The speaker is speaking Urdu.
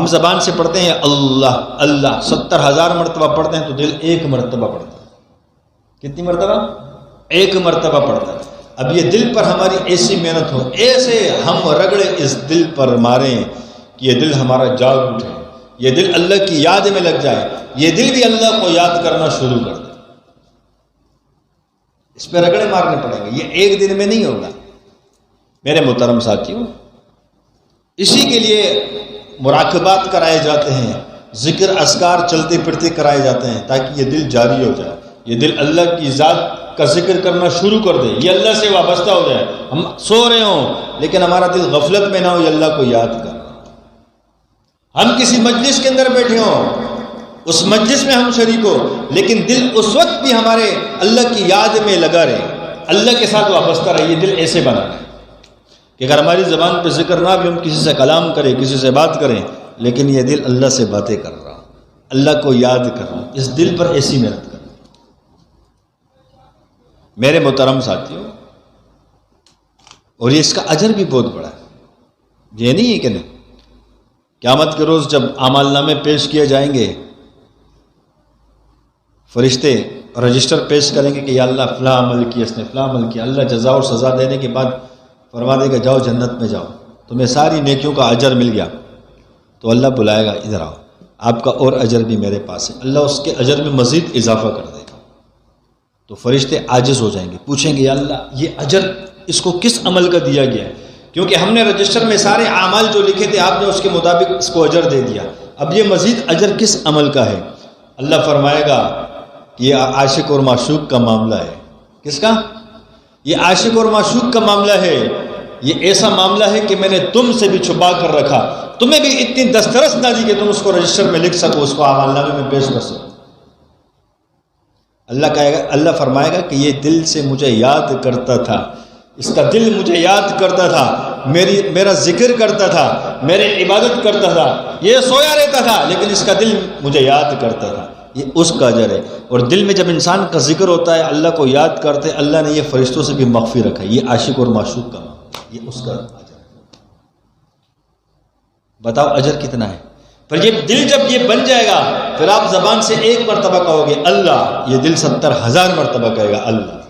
ہم زبان سے پڑھتے ہیں اللہ اللہ 70,000 مرتبہ پڑھتے ہیں تو دل 1 مرتبہ پڑھتا ہے۔ کتنی مرتبہ؟ 1 مرتبہ پڑھتا ہے۔ اب یہ دل پر ہماری ایسی محنت ہو، ایسے ہم رگڑے اس دل پر ماریں کہ یہ دل ہمارا جاگ اٹھے، یہ دل اللہ کی یاد میں لگ جائے، یہ دل بھی اللہ کو یاد کرنا شروع کر دے۔ اس پہ رگڑے مارنے پڑیں گے، یہ ایک دن میں نہیں ہوگا میرے محترم ساتھیوں۔ اسی کے لیے مراقبات کرائے جاتے ہیں، ذکر اذکار چلتے پھرتے کرائے جاتے ہیں تاکہ یہ دل جاری ہو جائے، یہ دل اللہ کی ذات کا ذکر کرنا شروع کر دے، یہ اللہ سے وابستہ ہو جائے۔ ہم سو رہے ہوں لیکن ہمارا دل غفلت میں نہ ہو، یہ اللہ کو یاد کر۔ ہم کسی مجلس کے اندر بیٹھے ہوں، اس مجلس میں ہم شریک ہو، لیکن دل اس وقت بھی ہمارے اللہ کی یاد میں لگا رہے، اللہ کے ساتھ وابستہ رہے۔ یہ دل ایسے بنا ہے کہ اگر ہماری زبان پہ ذکر نہ بھی، ہم کسی سے کلام کریں، کسی سے بات کریں، لیکن یہ دل اللہ سے باتیں کر رہا، اللہ کو یاد کر رہا، اس دل پر ایسی محنت کر۔ میرے محترم ساتھیوں، اور یہ اس کا اجر بھی بہت بڑا ہے، یہ نہیں ہے کہ نہیں۔ قیامت کے روز جب اعمال نامے پیش کیے جائیں گے، فرشتے رجسٹر پیش کریں گے کہ یا اللہ فلاں عمل کیا، اس نے فلاں عمل کیا، اللہ جزا اور سزا دینے کے بعد فرما دے گا جاؤ جنت میں جاؤ، تمہیں ساری نیکیوں کا اجر مل گیا۔ تو اللہ بلائے گا ادھر آؤ، آپ کا اور اجر بھی میرے پاس ہے، اللہ اس کے اجر میں مزید اضافہ کر دے گا۔ تو فرشتے عاجز ہو جائیں گے، پوچھیں گے یا اللہ یہ اجر اس کو کس عمل کا دیا گیا ہے، کیونکہ ہم نے رجسٹر میں سارے اعمال جو لکھے تھے آپ نے اس کے مطابق اس کو اجر دے دیا، اب یہ مزید اجر کس عمل کا ہے؟ اللہ فرمائے گا کہ یہ عاشق اور معشوق کا معاملہ ہے۔ کس کا؟ یہ عاشق اور معشوق کا معاملہ ہے، یہ ایسا معاملہ ہے کہ میں نے تم سے بھی چھپا کر رکھا، تمہیں بھی اتنی دسترس نہ دی کہ تم اس کو رجسٹر میں لکھ سکو، اس کو اعمال نامے میں پیش کر سکو۔ اللہ کہے گا، اللہ فرمائے گا کہ یہ دل سے مجھے یاد کرتا تھا، اس کا دل مجھے یاد کرتا تھا، میرا ذکر کرتا تھا، میرے عبادت کرتا تھا، یہ سویا رہتا تھا لیکن اس کا دل مجھے یاد کرتا تھا، یہ اس کا اجر ہے۔ اور دل میں جب انسان کا ذکر ہوتا ہے، اللہ کو یاد کرتے، اللہ نے یہ فرشتوں سے بھی مخفی رکھا ہے، یہ عاشق اور معشوق کا معاملہ، یہ اس کا اجر ہے۔ بتاؤ اجر کتنا ہے؟ پھر یہ دل جب یہ بن جائے گا، پھر آپ زبان سے 1 مرتبہ کہو گے اللہ، یہ دل 70,000 مرتبہ کہے گا اللہ۔